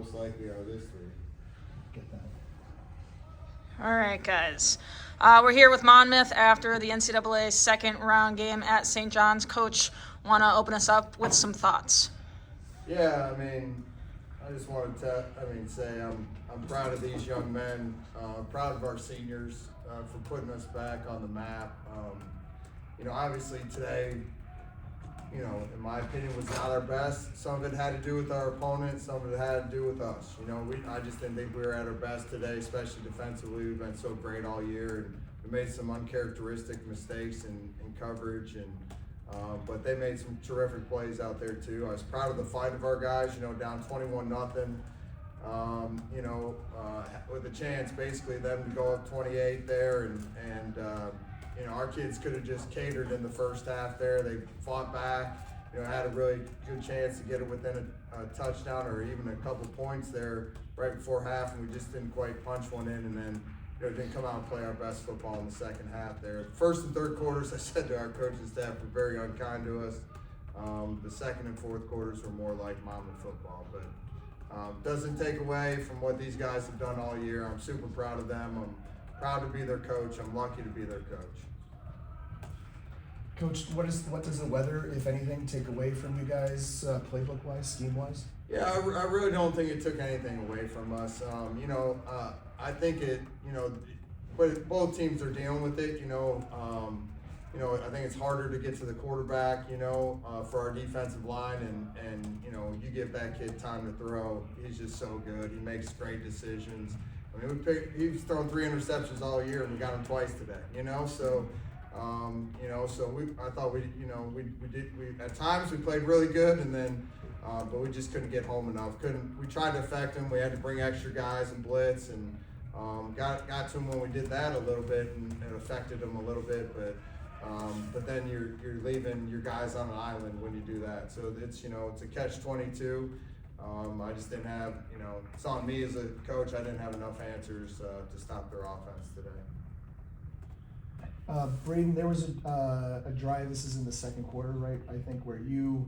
most likely are this 3. Get that. All right, guys. We're here with Monmouth after the NCAA second round game at St. John's. Coach, want to open us up with some thoughts? Yeah, I mean, I just wanted to say I'm proud of these young men. Proud of our seniors for putting us back on the map. Obviously today, in my opinion, was not our best. Some of it had to do with our opponent. Some of it had to do with us. I just didn't think we were at our best today, especially defensively. We've been so great all year, and we made some uncharacteristic mistakes in coverage, but they made some terrific plays out there too. I was proud of the fight of our guys. Down 21-0. With a chance, basically them to go up 28 there, and our kids could have just catered in the first half there. They fought back, had a really good chance to get it within a touchdown or even a couple points there right before half, and we just didn't quite punch one in, and then didn't come out and play our best football in the second half there. First and third quarters, I said to our coaching staff, were very unkind to us. The second and fourth quarters were more like Monmouth football, but doesn't take away from what these guys have done all year. I'm super proud of them. I'm proud to be their coach. I'm lucky to be their coach. Coach, what does the weather, if anything, take away from you guys, playbook-wise, scheme-wise? Yeah, I really don't think it took anything away from us. I think but both teams are dealing with it. I think it's harder to get to the quarterback, for our defensive line, and you give that kid time to throw. He's just so good. He makes great decisions. I mean, he's thrown 3 interceptions all year, and we got him twice today. I thought we at times we played really good, and then, but we just couldn't get home enough. We tried to affect him. We had to bring extra guys and blitz, and got to him when we did that a little bit, and it affected him a little bit. But then you're leaving your guys on an island when you do that. So it's it's a catch-22. I just didn't have it's on me as a coach. I didn't have enough answers to stop their offense today. Braden, there was a drive, this is in the second quarter, right, I think, where you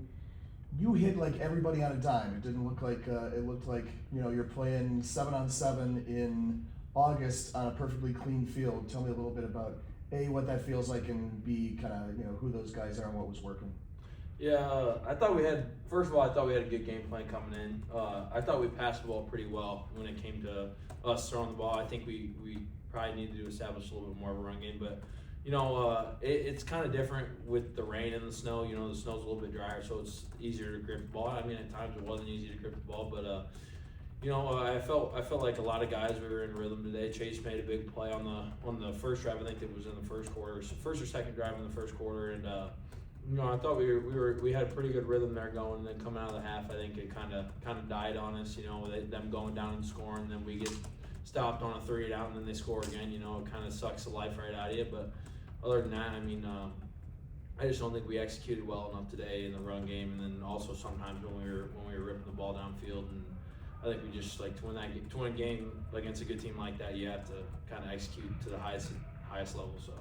hit like everybody on a dime. It didn't look like, it looked like, you're playing 7-on-7 in August on a perfectly clean field. Tell me a little bit about, A, what that feels like, and B, kind of, who those guys are and what was working. Yeah, I thought we had a good game plan coming in. I thought we passed the ball pretty well when it came to us throwing the ball. I think we probably needed to establish a little bit more of a run game, but it's kind of different with the rain and the snow. The snow's a little bit drier, so it's easier to grip the ball. I mean, at times it wasn't easy to grip the ball, but I felt like a lot we were in rhythm today. Chase made a big play on the first drive. I think it was in the first quarter, first or second drive in the first quarter, and I thought we had a pretty good rhythm there going. And then coming out of the half, I think it kind of died on us. Them going down and scoring, and then we get stopped on a 3 and out, and then they score again. It kind of sucks the life right out of you. But other than that, I mean, I just don't think we executed well enough today in the run game, and then also sometimes when we were ripping the ball downfield. And I think we just to win a game against a good team like that, you have to kind of execute to the highest level. So.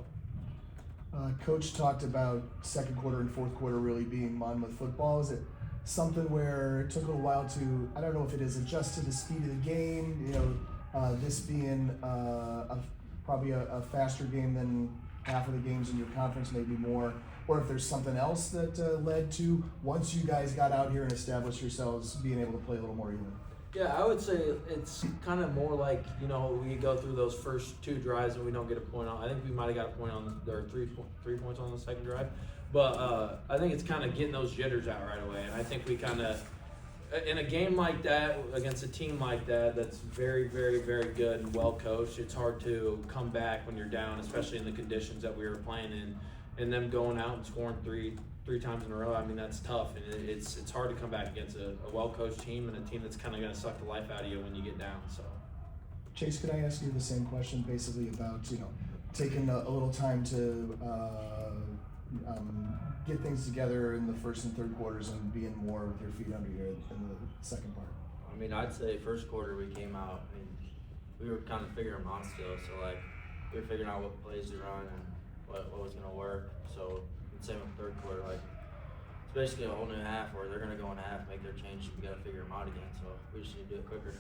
Coach talked about second quarter and fourth quarter really being Monmouth football. Is it something where it took a little while to, I don't know if it is adjust to the speed of the game, this being probably a faster game than half of the games in your conference, maybe more, or if there's something else that led to, once you guys got out here and established yourselves, being able to play a little more even? Yeah, I would say it's kind of more like, we go through those first 2 drives and we don't get a point on. I think we might have got a point on, or 3 points on the second drive. But I think it's kind of getting those jitters out right away. And I think we kind of, in a game like that, against a team like that, that's very, very, very good and well coached, it's hard to come back when you're down, especially in the conditions that we were playing in. And them going out and scoring three times in a row, I mean, that's tough, and it's hard to come back against a well-coached team and a team that's kind of going to suck the life out of you when you get down. So, Chase, could I ask you the same question, basically about taking a little time to get things together in the first and third quarters and being more with your feet under you in the second part? I mean, I'd say first quarter we came out, I mean, we were kind of figuring them out still, so we were figuring out what plays to run and what was going to work. So same with third quarter, it's basically a whole new half where they're gonna go in a half, make their change, and we gotta figure them out again. So we just need to do it quicker.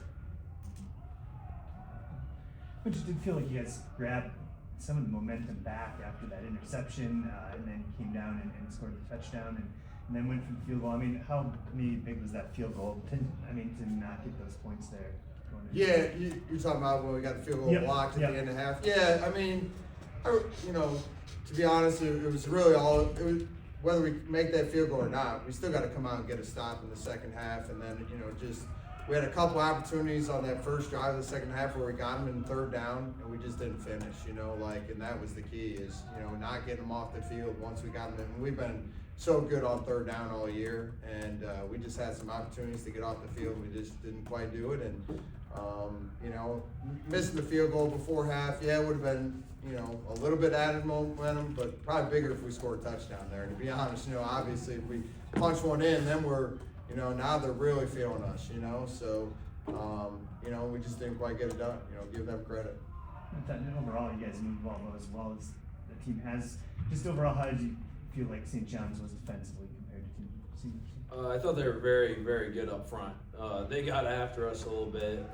But you did feel like you guys grabbed some of the momentum back after that interception, and then came down and scored the touchdown, and then went for the field goal. I mean, how big was that field goal? To not get those points there. Yeah, you're talking about when we got the field goal blocked at the end of the half. Yeah, I mean, to be honest, it was really whether we make that field goal or not, we still got to come out and get a stop in the second half, and then we had a couple opportunities on that first drive of the second half where we got them in third down and we just didn't finish, and that was the key is, not getting them off the field once we got them in. We've been so good on third down all year, and we just had some opportunities to get off the field and we just didn't quite do it. And, missing the field goal before half, it would have been, a little bit added momentum, but probably bigger if we scored a touchdown there. And to be honest, obviously if we punch one in, then we're, now they're really feeling us, so, we just didn't quite get it done, give them credit. Overall, you guys moved the ball as well as the team has. Just overall, how did you feel like St. John's was defensively compared to team? I thought they were very, very good up front. They got after us a little bit.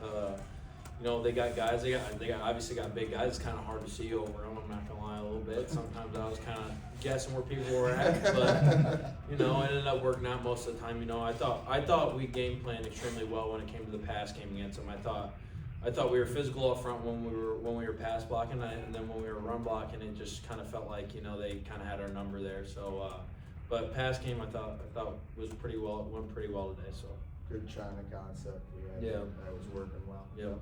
They got guys. They obviously got big guys. It's kind of hard to see over them. I'm not gonna lie, a little bit. Sometimes I was kind of guessing where people were at, but it ended up working out most of the time. I thought we game planned extremely well when it came to the pass game against them. I thought we were physical up front when we were pass blocking, and then when we were run blocking, it just kind of felt like they kind of had our number there. So, but pass game I thought was pretty well. It went pretty well today. So good China concept. That was working well. Yeah.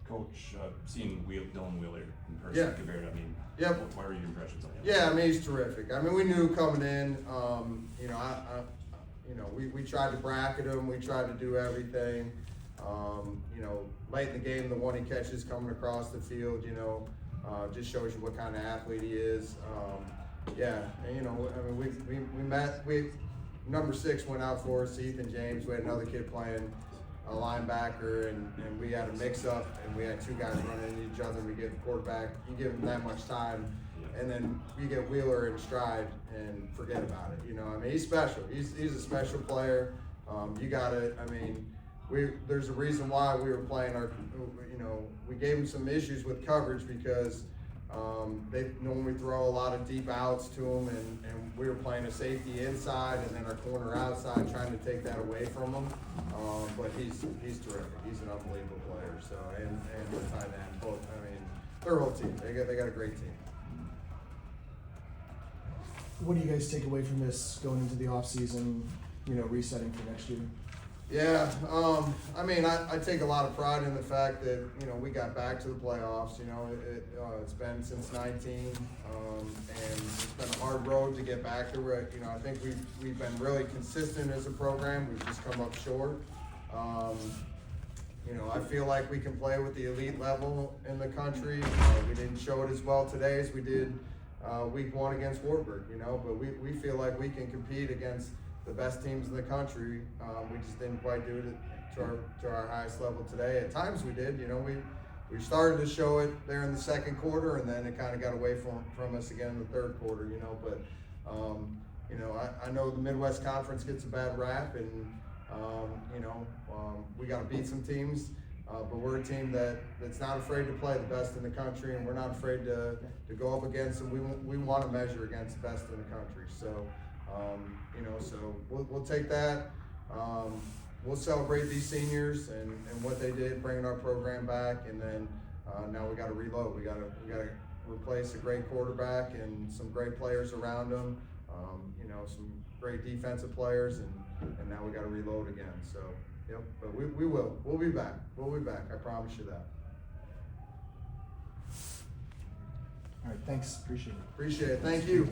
Coach, seeing Dylan Wheeler in person compared, what were your impressions on him? Yeah, he's terrific. We knew coming in, we tried to bracket him, we tried to do everything. Late in the game, the one he catches coming across the field, just shows you what kind of athlete he is. Number 6 went out for us, Ethan James. We had another kid playing a linebacker, and we had a mix-up, and we had 2 guys running into each other. We get the quarterback, you give him that much time, and then you get Wheeler in stride and forget about it. He's special. He's a special player. There's a reason why we were playing we gave him some issues with coverage because they normally throw a lot of deep outs to him, and we were playing a safety inside and then our corner outside, trying to take that away from him. But he's terrific. He's an unbelievable player. So and the tight end, both. Their whole team. They got a great team. What do you guys take away from this going into the off season? Resetting for next year. Yeah, I take a lot of pride in the fact that, we got back to the playoffs. It's been since 19, and it's been a hard road to get back to it. I think we've been really consistent as a program. We've just come up short. I feel like we can play with the elite level in the country. We didn't show it as well today as we did week 1 against Wartburg, but we feel like we can compete against the best teams in the country. We just didn't quite do it to our highest level today. At times we did, we started to show it there in the second quarter, and then it kind of got away from us again in the third quarter, but I know the Midwest Conference gets a bad rap, and we got to beat some teams, but we're a team that's not afraid to play the best in the country, and we're not afraid to go up against them. We want to measure against the best in the country. So so we'll take that. We'll celebrate these seniors and what they did, bringing our program back, and then now we got to reload. We got to replace a great quarterback and some great players around them. Some great defensive players, and now we got to reload again. So but we will. We'll be back. We'll be back. I promise you that. All right, thanks. Appreciate it. Appreciate it. Thank you.